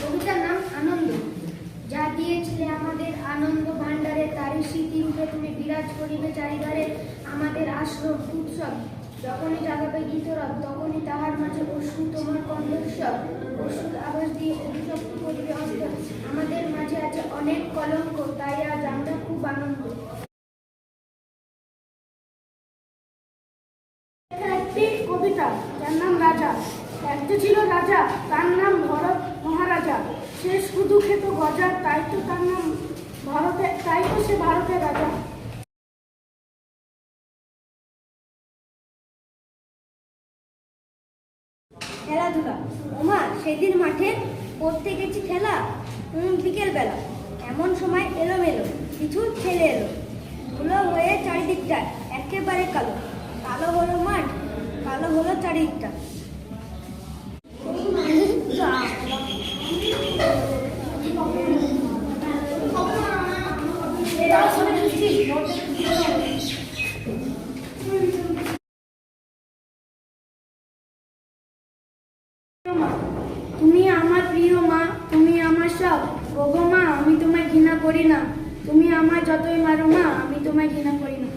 কবিতার নাম আনন্দ। যা দিয়েছিলে আমাদের আনন্দ ভাণ্ডারে, তারই স্মৃতি রূপে তুমি বিরাজ করিবে চারিধারে। আমাদের আশ্রম উৎসব যখনই জাগাবে গীতরব, তখনই তাহার মাঝে অশ্রু তোমার কণ্ঠস্বর। অশ্রুর আভাস দিয়ে অভিশপ্ত করিবে অন্তর। আমাদের মাঝে আছে অনেক কলঙ্ক, তাই আজ আমরা খুব আনন্দ। একটি কবিতা, যার নাম রাজা। একটি ছিল রাজা, তার নাম ভরত মহারাজা। সে শুধু খেত গজা, তাই তো তার নাম তাই তো সে ভারতের রাজা। খেলাধুলা, ওমা সেদিন মাঠে পড়তে গেছি খেলা। বিকেল বেলা এমন সময় এলোমেলো কিছু ছেলে এলো। ধুলো হয়ে চারিদিকটা একেবারে কালো। কালো হলো মাঠ, কালো হলো চারিদিকটা। তুমি আমার প্রিয় মা, তুমি আমার সব। ওগো মা, আমি তোমায় ঘৃণা করি না। তুমি আমায় যতই মারো মা, আমি তোমায় ঘৃণা করি না।